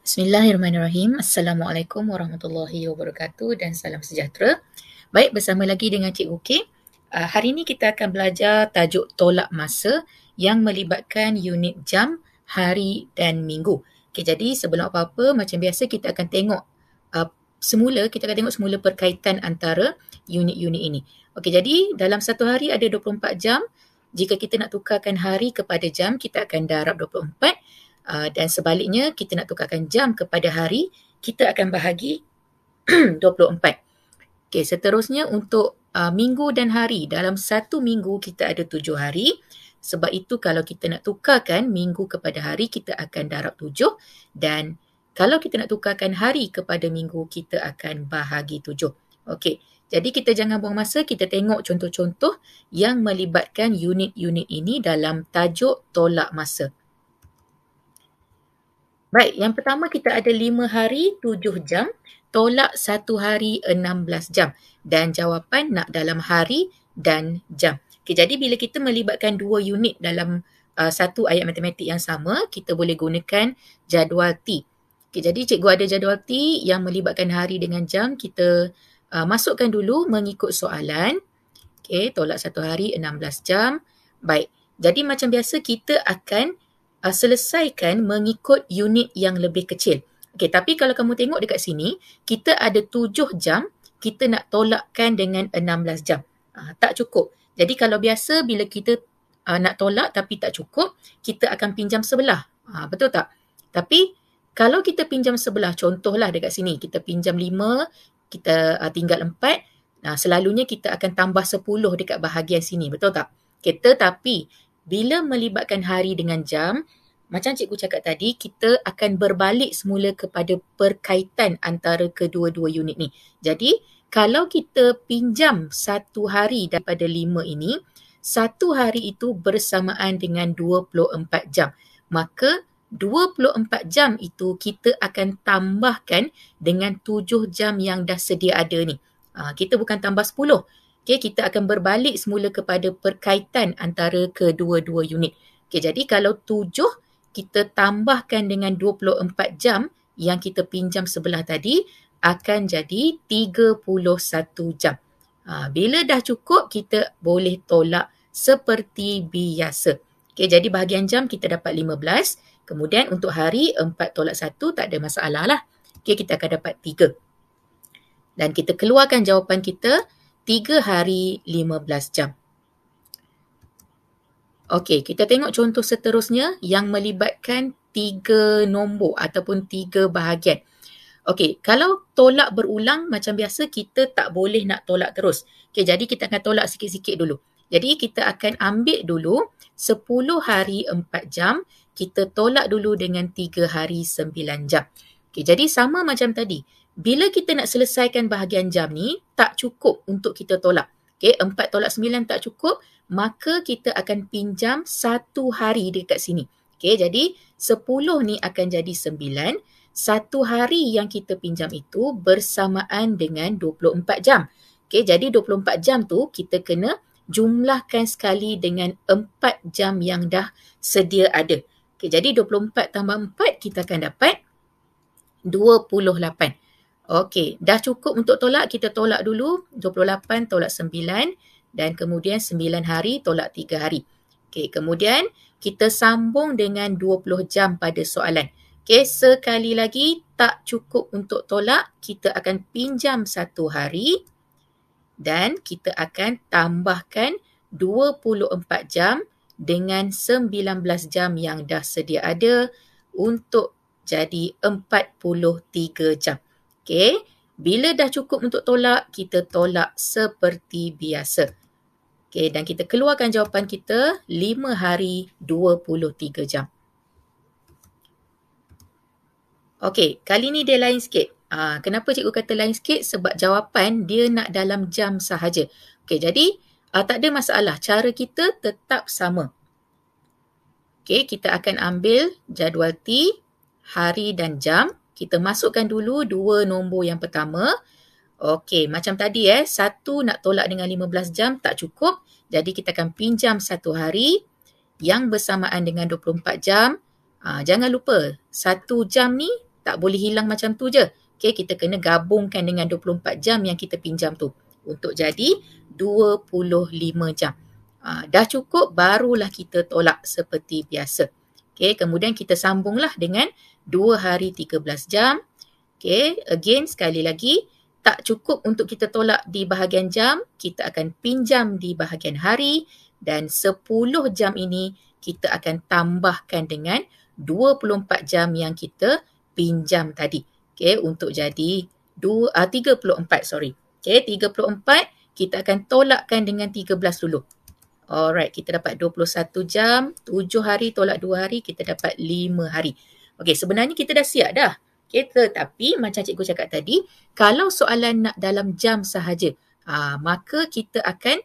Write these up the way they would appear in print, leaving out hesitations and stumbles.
Bismillahirrahmanirrahim. Assalamualaikum warahmatullahi wabarakatuh dan salam sejahtera. Baik, bersama lagi dengan Cikgu K. Hari ini kita akan belajar tajuk tolak masa yang melibatkan unit jam, hari dan minggu. Okay, jadi sebelum apa-apa, macam biasa kita akan tengok semula perkaitan antara unit-unit ini. Okey, jadi dalam satu hari ada 24 jam. Jika kita nak tukarkan hari kepada jam, kita akan darab 24. Dan sebaliknya, kita nak tukarkan jam kepada hari, kita akan bahagi 24. Okey, seterusnya untuk minggu dan hari. Dalam satu minggu kita ada 7 hari. Sebab itu kalau kita nak tukarkan minggu kepada hari, kita akan darab 7. Dan kalau kita nak tukarkan hari kepada minggu, kita akan bahagi 7. Okey, jadi kita jangan buang masa, kita tengok contoh-contoh yang melibatkan unit-unit ini dalam tajuk tolak masa. Baik, yang pertama kita ada 5 hari 7 jam, tolak 1 hari 16 jam. Dan jawapan nak dalam hari dan jam. Okay, jadi bila kita melibatkan dua unit dalam satu ayat matematik yang sama, kita boleh gunakan jadual T. Okay, jadi cikgu ada jadual T yang melibatkan hari dengan jam. Kita masukkan dulu mengikut soalan. Okay, tolak 1 hari 16 jam. Baik, jadi macam biasa kita akan selesaikan mengikut unit yang lebih kecil. Okey, tapi kalau kamu tengok dekat sini, kita ada 7 jam, kita nak tolakkan dengan 16 jam. Tak cukup. Jadi kalau biasa bila kita nak tolak tapi tak cukup, kita akan pinjam sebelah. Betul tak? Tapi kalau kita pinjam sebelah, contohlah dekat sini, kita pinjam 5, kita tinggal 4, selalunya kita akan tambah 10 dekat bahagian sini. Betul tak? Tetapi bila melibatkan hari dengan jam, macam cikgu cakap tadi, kita akan berbalik semula kepada perkaitan antara kedua-dua unit ni. Jadi, kalau kita pinjam 1 hari daripada 5 ini, 1 hari itu bersamaan dengan 24 jam. Maka, 24 jam itu kita akan tambahkan dengan 7 jam yang dah sedia ada ni. Kita bukan tambah 10. Okay, kita akan berbalik semula kepada perkaitan antara kedua-dua unit. Okay, jadi kalau 7, kita tambahkan dengan 24 jam yang kita pinjam sebelah tadi, akan jadi 31 jam. Bila dah cukup, kita boleh tolak seperti biasa. Okay, jadi bahagian jam kita dapat 15. Kemudian untuk hari, 4 tolak 1 tak ada masalah lah. Okay, kita akan dapat 3. Dan kita keluarkan jawapan kita, 3 hari 15 jam. Okey, kita tengok contoh seterusnya yang melibatkan 3 nombor ataupun 3 bahagian. Okey, kalau tolak berulang macam biasa kita tak boleh nak tolak terus. Okey, jadi kita akan tolak sikit-sikit dulu. Jadi kita akan ambil dulu 10 hari 4 jam, kita tolak dulu dengan 3 hari 9 jam. Okey, jadi sama macam tadi. Bila kita nak selesaikan bahagian jam ni, tak cukup untuk kita tolak. Okay, 4 tolak 9 tak cukup, maka kita akan pinjam 1 hari dekat sini. Okay, jadi 10 ni akan jadi 9. 1 hari yang kita pinjam itu bersamaan dengan 24 jam. Okay, jadi 24 jam tu kita kena jumlahkan sekali dengan 4 jam yang dah sedia ada. Okay, jadi 24 tambah 4 kita akan dapat 28. Okey, dah cukup untuk tolak. Kita tolak dulu 28 tolak 9 dan kemudian 9 hari tolak 3 hari. Okey, kemudian kita sambung dengan 20 jam pada soalan. Okey, sekali lagi tak cukup untuk tolak. Kita akan pinjam 1 hari dan kita akan tambahkan 24 jam dengan 19 jam yang dah sedia ada untuk jadi 43 jam. Okey, bila dah cukup untuk tolak, kita tolak seperti biasa. Okey, dan kita keluarkan jawapan kita 5 hari 23 jam. Okey, kali ni dia lain sikit. Kenapa cikgu kata lain sikit? Sebab jawapan dia nak dalam jam sahaja. Okey, jadi tak ada masalah. Cara kita tetap sama. Okey, kita akan ambil jadual T, hari dan jam. Kita masukkan dulu 2 nombor yang pertama. Okey, macam tadi 1 nak tolak dengan 15 jam tak cukup. Jadi kita akan pinjam 1 hari yang bersamaan dengan 24 jam. Jangan lupa, 1 jam ni tak boleh hilang macam tu je. Okay, kita kena gabungkan dengan 24 jam yang kita pinjam tu untuk jadi 25 jam. Dah cukup, barulah kita tolak seperti biasa. Okay, kemudian kita sambunglah dengan 2 hari 13 jam. Okay, again sekali lagi, tak cukup untuk kita tolak di bahagian jam, kita akan pinjam di bahagian hari dan 10 jam ini kita akan tambahkan dengan 24 jam yang kita pinjam tadi. Okay, untuk jadi 34, sorry. Okay, 34 kita akan tolakkan dengan 13 dulu. Alright, kita dapat 21 jam, 7 hari tolak 2 hari, kita dapat 5 hari. Okay, sebenarnya kita dah siap dah. Okay, tetapi macam cikgu cakap tadi, kalau soalan nak dalam jam sahaja, maka kita akan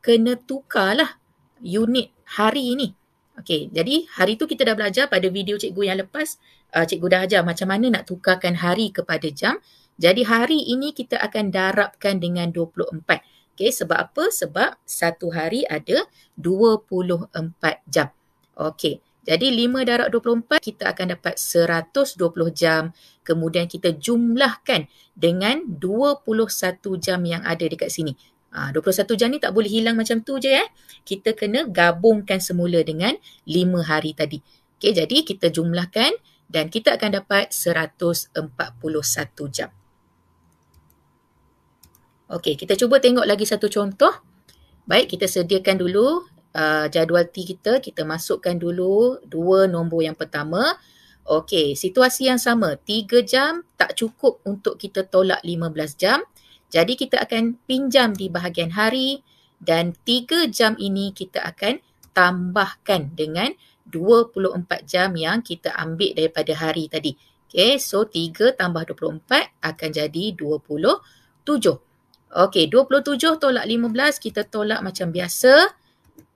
kena tukarlah unit hari ini. Okay, jadi hari tu kita dah belajar pada video cikgu yang lepas, cikgu dah ajar macam mana nak tukarkan hari kepada jam. Jadi hari ini kita akan darabkan dengan 24. Okay, sebab apa? Sebab satu hari ada 24 jam. Okay, jadi 5 darab 24 kita akan dapat 120 jam. Kemudian kita jumlahkan dengan 21 jam yang ada dekat sini. 21 jam ni tak boleh hilang macam tu je . Kita kena gabungkan semula dengan 5 hari tadi. Okay, jadi kita jumlahkan dan kita akan dapat 141 jam. Okey, kita cuba tengok lagi satu contoh. Baik, kita sediakan dulu jadual T kita. Kita masukkan dulu 2 nombor yang pertama. Okey, situasi yang sama. 3 jam tak cukup untuk kita tolak 15 jam. Jadi kita akan pinjam di bahagian hari dan 3 jam ini kita akan tambahkan dengan 24 jam yang kita ambil daripada hari tadi. Okey, so 3 tambah 24 akan jadi 27. Okey, 27 tolak 15, kita tolak macam biasa.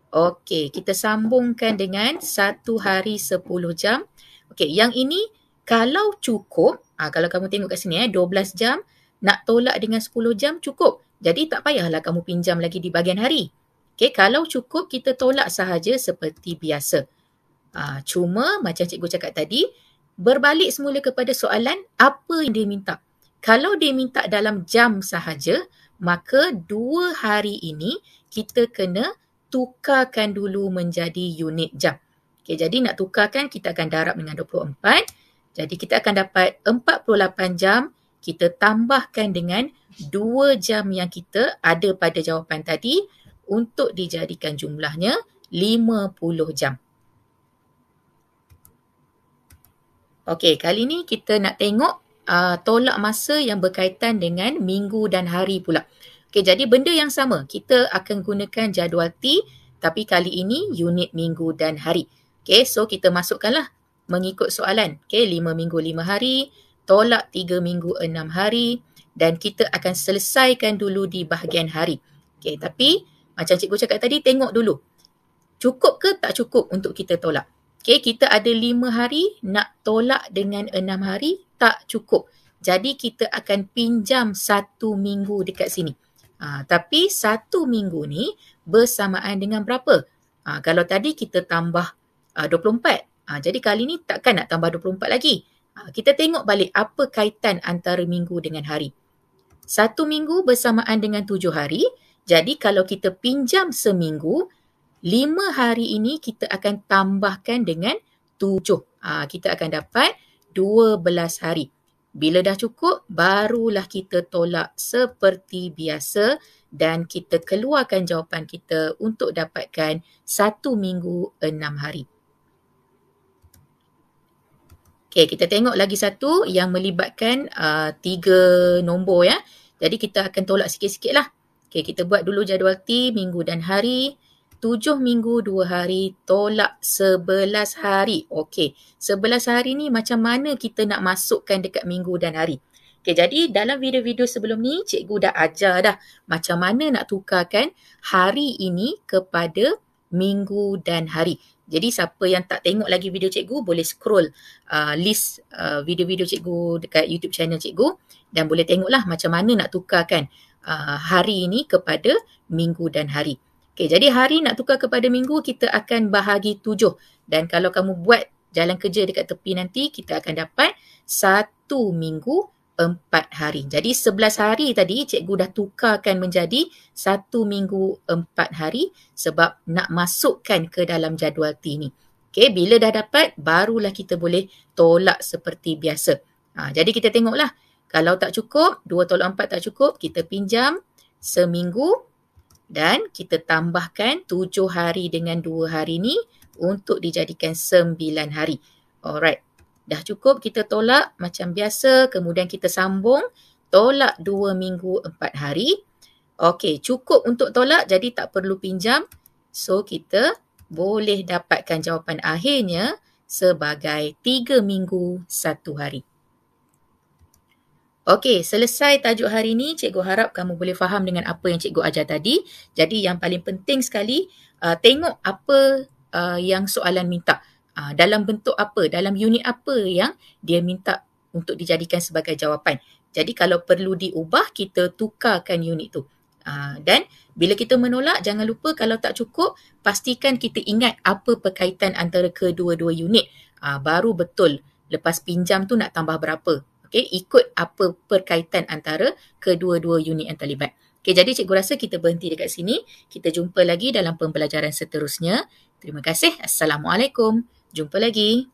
Okey, kita sambungkan dengan 1 hari 10 jam. Okey, yang ini kalau cukup, kalau kamu tengok kat sini 12 jam, nak tolak dengan 10 jam cukup. Jadi tak payahlah kamu pinjam lagi di bahagian hari. Okey, kalau cukup kita tolak sahaja seperti biasa. Cuma macam cikgu cakap tadi, berbalik semula kepada soalan apa yang dia minta. Kalau dia minta dalam jam sahaja, maka 2 hari ini kita kena tukarkan dulu menjadi unit jam. Okay, jadi nak tukarkan kita akan darab dengan 24. Jadi kita akan dapat 48 jam. Kita tambahkan dengan 2 jam yang kita ada pada jawapan tadi untuk dijadikan jumlahnya 50 jam. Okey, kali ni kita nak tengok tolak masa yang berkaitan dengan minggu dan hari pula. Okey, jadi benda yang sama. Kita akan gunakan jadual T, tapi kali ini unit minggu dan hari. Okey, so kita masukkanlah mengikut soalan. Okey, 5 minggu 5 hari, tolak 3 minggu 6 hari dan kita akan selesaikan dulu di bahagian hari. Okey, tapi macam cikgu cakap tadi, tengok dulu. Cukup ke tak cukup untuk kita tolak? Okey, kita ada 5 hari, nak tolak dengan 6 hari, tak cukup. Jadi kita akan pinjam 1 minggu dekat sini. Tapi 1 minggu ni bersamaan dengan berapa? Kalau tadi kita tambah 24. Jadi kali ni takkan nak tambah 24 lagi. Kita tengok balik apa kaitan antara minggu dengan hari. 1 minggu bersamaan dengan 7 hari. Jadi kalau kita pinjam seminggu, 5 hari ini kita akan tambahkan dengan 7. Kita akan dapat 12 hari. Bila dah cukup, barulah kita tolak seperti biasa dan kita keluarkan jawapan kita untuk dapatkan 1 minggu 6 hari. Okey, kita tengok lagi satu yang melibatkan 3 nombor ya. Jadi kita akan tolak sikit-sikit lah. Okey, kita buat dulu jadual T, minggu dan hari. 7 minggu 2 hari, tolak 11 hari. Okey, 11 hari ni macam mana kita nak masukkan dekat minggu dan hari? Okey, jadi dalam video-video sebelum ni, cikgu dah ajar dah macam mana nak tukarkan hari ini kepada minggu dan hari. Jadi siapa yang tak tengok lagi video cikgu, boleh scroll list video-video cikgu dekat YouTube channel cikgu dan boleh tengoklah macam mana nak tukarkan hari ini kepada minggu dan hari. Okey, jadi hari nak tukar kepada minggu, kita akan bahagi 7. Dan kalau kamu buat jalan kerja dekat tepi nanti, kita akan dapat 1 minggu 4 hari. Jadi 11 hari tadi cikgu dah tukarkan menjadi 1 minggu 4 hari sebab nak masukkan ke dalam jadual T ni. Okey, bila dah dapat, barulah kita boleh tolak seperti biasa. Jadi kita tengoklah, kalau tak cukup, 2 tolak 4 tak cukup, kita pinjam seminggu dan kita tambahkan 7 hari dengan 2 hari ni untuk dijadikan 9 hari. Alright. Dah cukup kita tolak macam biasa, kemudian kita sambung tolak 2 minggu 4 hari. Okey, cukup untuk tolak jadi tak perlu pinjam. So kita boleh dapatkan jawapan akhirnya sebagai 3 minggu 1 hari. Okey, selesai tajuk hari ni. Cikgu harap kamu boleh faham dengan apa yang cikgu ajar tadi. Jadi yang paling penting sekali, tengok apa yang soalan minta. Dalam bentuk apa, dalam unit apa yang dia minta untuk dijadikan sebagai jawapan. Jadi kalau perlu diubah, kita tukarkan unit tu. Dan bila kita menolak, jangan lupa kalau tak cukup, pastikan kita ingat apa perkaitan antara kedua-dua unit. Baru betul lepas pinjam tu nak tambah berapa. Okay, ikut apa perkaitan antara kedua-dua unit yang terlibat. Okay, jadi cikgu rasa kita berhenti dekat sini. Kita jumpa lagi dalam pembelajaran seterusnya. Terima kasih. Assalamualaikum. Jumpa lagi.